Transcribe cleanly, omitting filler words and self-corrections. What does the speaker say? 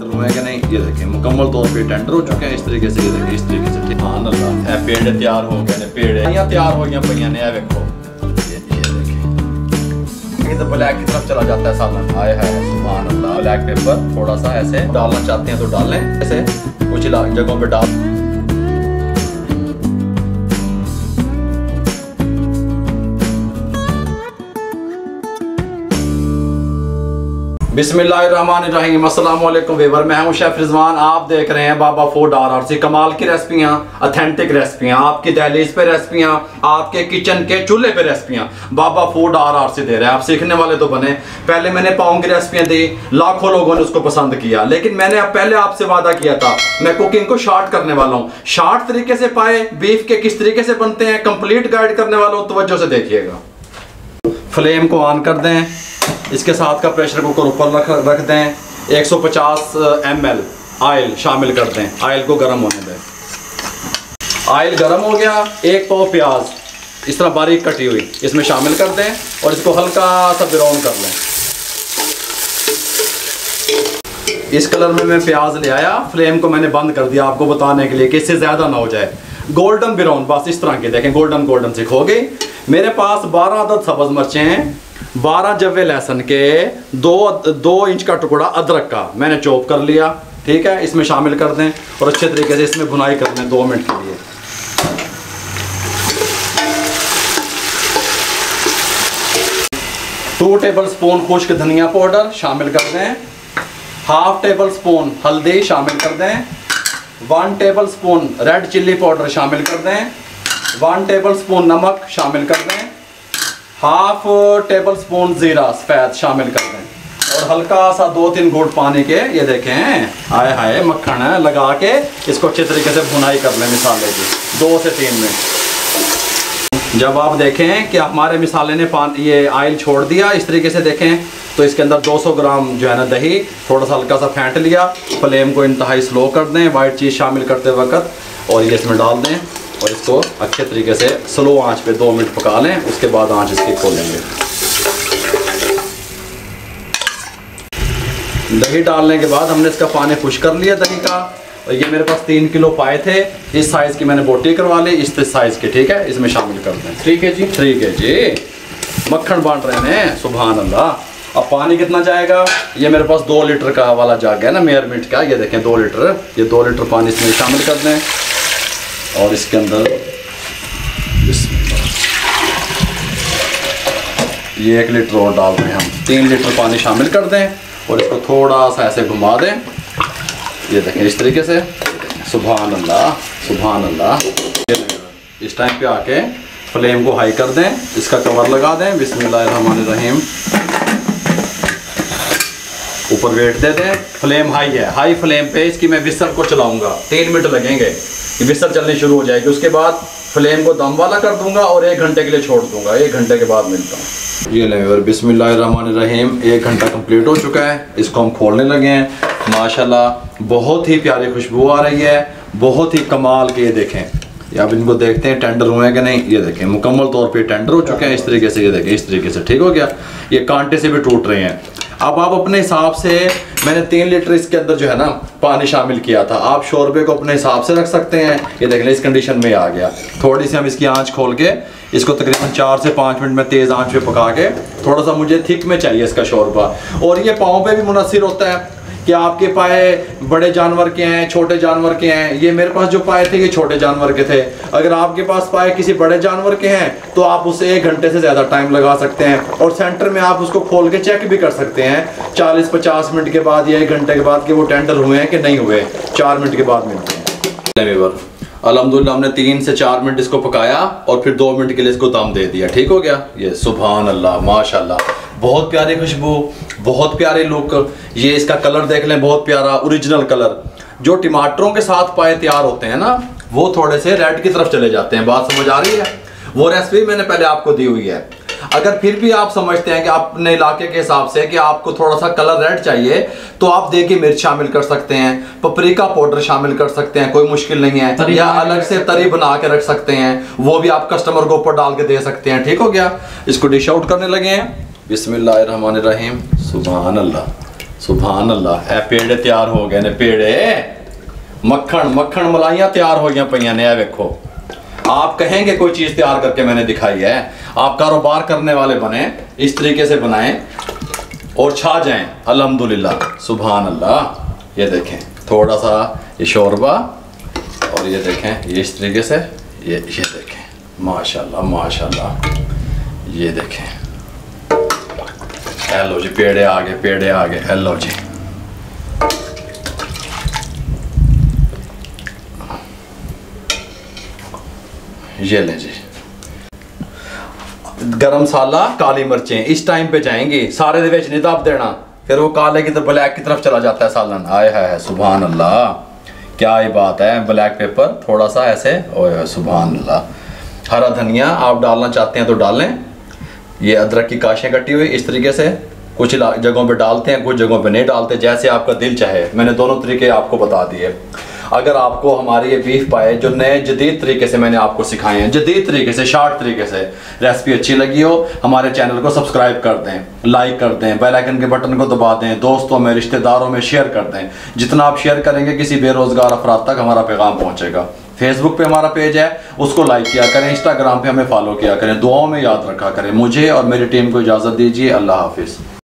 Tender हुए कि नहीं, ये देखें मुकम्मल तौर पे टेंडर हो चुके हैं इस तरीके से। ये देखें इस तरीके से, ठीक है। पेड़ तैयार हो गए ने, पेड़ तैयार हो गई पहिया ने, देखो ये देखें। तो ब्लैक की तरफ चला जाता है सालन। आए है सुभान अल्लाह। ब्लैक पेपर थोड़ा सा ऐसे डालना चाहते हैं तो डालें, ऐसे कुछ जगहों पे डाल। बिस्मिल्लाहिर्रहमानिर्रहीम। अस्सलाम वालेकुम वीवर, मैं हूं शेफ रिजवान। आप देख रहे हैं बाबा फूड RRC। कमाल की रेसिपियां, ऑथेंटिक रेसिपियां, आपकी दहलीज पे रेसिपियां, आपके किचन के चूल्हे पे रेसिपियां बाबा फूड RRC दे रहे हैं। आप सीखने वाले तो बने। पहले मैंने पाव की रेसिपियां दी, लाखों लोगों ने उसको पसंद किया, लेकिन मैंने अब पहले आपसे वादा किया था मैं कुकिंग को शार्ट करने वाला हूँ। शार्ट तरीके से पाए बीफ के किस तरीके से बनते हैं, कंप्लीट गाइड करने वाला हूँ। तवज्जो से देखिएगा। फ्लेम को ऑन कर दें, इसके साथ का प्रेशर कुकर ऊपर रख दें। 150 ml ऑयल शामिल कर दें। ऑयल को गर्म होने दें। ऑयल गर्म हो गया, एक पाव प्याज इस तरह बारीक कटी हुई इसमें शामिल कर दें और इसको हल्का सा ब्राउन कर लें। इस कलर में मैं प्याज ले आया। फ्लेम को मैंने बंद कर दिया आपको बताने के लिए कि इससे ज़्यादा ना हो जाए। गोल्डन ब्राउन, बस इस तरह के देखें, गोल्डन गोल्डन से हो गई। मेरे पास 12 अदद सब्ज़ मिर्चें हैं, 12 जव्वे लहसुन के, 2 इंच का टुकड़ा अदरक का मैंने चॉप कर लिया, ठीक है। इसमें शामिल कर दें और अच्छे तरीके से इसमें भुनाई कर दें 2 मिनट के लिए। टू टेबल स्पून खुश्क धनिया पाउडर शामिल कर दें। 1/2 टेबल स्पून हल्दी शामिल कर दें। 1 table spoon red chilli powder शामिल कर दें। 1 टेबल स्पून नमक शामिल कर दें। 1/2 टेबल स्पून जीरा सफ़ेद शामिल कर दें और हल्का सा 2-3 घूंट पानी के, ये देखें आए हाय मक्खन लगा के इसको अच्छे तरीके से भुनाई कर लें मिसाले की 2 से 3 मिनट। जब आप देखें कि हमारे मिसाले ने ये ऑयल छोड़ दिया इस तरीके से देखें, तो इसके अंदर 200 ग्राम जो है ना दही थोड़ा सा हल्का सा फेंट लिया। फ्लेम को इंतहाई स्लो कर दें वाइट चीज़ शामिल करते वक्त और ये इसमें डाल दें और इसको अच्छे तरीके से स्लो आंच पे 2 मिनट पका लें। उसके बाद आंच इसकी खोलेंगे। दही डालने के बाद हमने इसका पानी खुश कर लिया दही का। और ये मेरे पास 3 किलो पाए थे, इस साइज़ की मैंने बोटी करवा ली, इस साइज़ की, ठीक है। इसमें शामिल कर दें 3 kg 3 kg मक्खन बांट रहे हैं सुभान अल्लाह। अब पानी कितना जाएगा, ये मेरे पास 2 लीटर का वाला जग है ना मेयरमिंट का, ये देखें 2 लीटर, ये 2 लीटर पानी इसमें शामिल कर दें और इसके अंदर ये 1 लीटर और डाल रहे हैं हम। 3 लीटर पानी शामिल कर दें और इसको थोड़ा सा ऐसे घुमा दें। ये देखें इस तरीके से, सुभान अल्लाह सुभान अल्लाह। इस टाइम पे आके फ्लेम को हाई कर दें, इसका कवर लगा दें। बिस्मिल्लाहिर्रहमानिर्रहीम। ऊपर वेट दे दें। फ्लेम हाई है, हाई फ्लेम पे इसकी मैं विसल को चलाऊंगा। 3 मिनट लगेंगे, विसल चलनी शुरू हो जाएगी। उसके बाद फ्लेम को दम वाला कर दूंगा और 1 घंटे के लिए छोड़ दूंगा। 1 घंटे के बाद मिलता हूँ। ये लें बिस्मिल्लाहिर्रहमानिर्रहीम। 1 घंटा कंप्लीट हो चुका है, इसको हम खोलने लगे हैं। माशाल्लाह बहुत ही प्यारी खुशबू आ रही है, बहुत ही कमाल के। ये देखें, ये अब इनको देखते हैं टेंडर हुए हैं कि नहीं। ये देखें मुकम्मल तौर पे टेंडर हो चुके हैं इस तरीके से। ये देखें इस तरीके से ठीक हो गया। ये कांटे से भी टूट रहे हैं। अब आप अपने हिसाब से, मैंने 3 लीटर इसके अंदर जो है ना पानी शामिल किया था, आप शोरबे को अपने हिसाब से रख सकते हैं। ये देख लें इस कंडीशन में आ गया। थोड़ी सी हम इसकी आंच खोल के इसको तकरीबन 4 से 5 मिनट में तेज़ आंच पे पका के, थोड़ा सा मुझे थिक में चाहिए इसका शोरबा। और ये पाँव पे भी मुनसिर होता है कि आपके पाए बड़े जानवर के हैं छोटे जानवर के हैं। ये मेरे पास जो पाए थे ये छोटे जानवर के थे। अगर आपके पास पाए किसी बड़े जानवर के हैं तो आप उसे 1 घंटे से ज़्यादा टाइम लगा सकते हैं और सेंटर में आप उसको खोल के चेक भी कर सकते हैं 40-50 मिनट के बाद या 1 घंटे के बाद कि वो टेंडर हुए हैं कि नहीं हुए। 4 मिनट के बाद मिलते हैं। अल्हम्दुलिल्लाह हमने 3 से 4 मिनट इसको पकाया और फिर 2 मिनट के लिए इसको दम दे दिया, ठीक हो गया। ये सुभान अल्लाह माशाल्लाह, बहुत प्यारी खुशबू, बहुत प्यारे लुक। ये इसका कलर देख लें, बहुत प्यारा ओरिजिनल कलर। जो टमाटरों के साथ पाए तैयार होते हैं ना, वो थोड़े से रेड की तरफ चले जाते हैं। बात समझ आ रही है? वो रेसिपी मैंने पहले आपको दी हुई है। अगर फिर भी आप समझते हैं कि अपने इलाके के हिसाब से कि आपको थोड़ा सा कलर रेड चाहिए, तो आप देगी मिर्च शामिल कर सकते हैं, पपरिका पाउडर शामिल कर सकते हैं, कोई मुश्किल नहीं है। या अलग से तरी बना के रख सकते हैं, वो भी आप कस्टमर को ऊपर डाल के दे सकते हैं, ठीक हो गया। इसको डिश आउट करने लगे हैं। बिस्मिल्लाहिर्रहमानिर्रहीम। सुभान अल्लाह सुभान अल्लाह। ए पेड़े तैयार हो गए ने, पेड़े मक्खन मक्खन मलाइयाँ तैयार हो गई पईया ने। वेखो, आप कहेंगे कोई चीज़ तैयार करके मैंने दिखाई है, आप कारोबार करने वाले बने, इस तरीके से बनाएं और छा जाएं अल्हम्दुलिल्लाह। सुभान अल्लाह। ये देखें थोड़ा सा ये शोरबा, और ये देखें ये इस तरीके से, ये देखें माशाल्लाह माशाल्लाह। ये देखें, हेलो जी पेड़े आ गए, पेड़े आ गए। हेलो जी, ये लें जी। गरम मसाला, काली मिर्चें इस टाइम पे जाएंगी, सारे दे विच नहीं दब देना, फिर वो काले की तरफ ब्लैक की तरफ चला जाता है सालन। आए है सुभान अल्लाह, क्या ही बात है। ब्लैक पेपर थोड़ा सा ऐसे, ओए सुभान अल्लाह। हरा धनिया आप डालना चाहते हैं तो डालें। ये अदरक की काशें कटी हुई इस तरीके से, कुछ जगहों पे डालते हैं, कुछ जगहों पे नहीं डालते, जैसे आपका दिल चाहे। मैंने दोनों तरीके आपको बता दिए। अगर आपको हमारी ये बीफ पाए जो नए जदीद तरीके से मैंने आपको सिखाए हैं, जदीद तरीके से, शार्ट तरीके से, रेसिपी अच्छी लगी हो, हमारे चैनल को सब्सक्राइब कर दें, लाइक कर दें, बेल आइकन के बटन को दबा दें, दोस्तों में, रिश्तेदारों में शेयर कर दें। जितना आप शेयर करेंगे किसी बेरोज़गार अफराद तक हमारा पैगाम पहुँचेगा। फेसबुक पे हमारा पेज है, उसको लाइक किया करें, इंस्टाग्राम पे हमें फॉलो किया करें, दुआओं में याद रखा करें। मुझे और मेरी टीम को इजाज़त दीजिए। अल्लाह हाफिज़।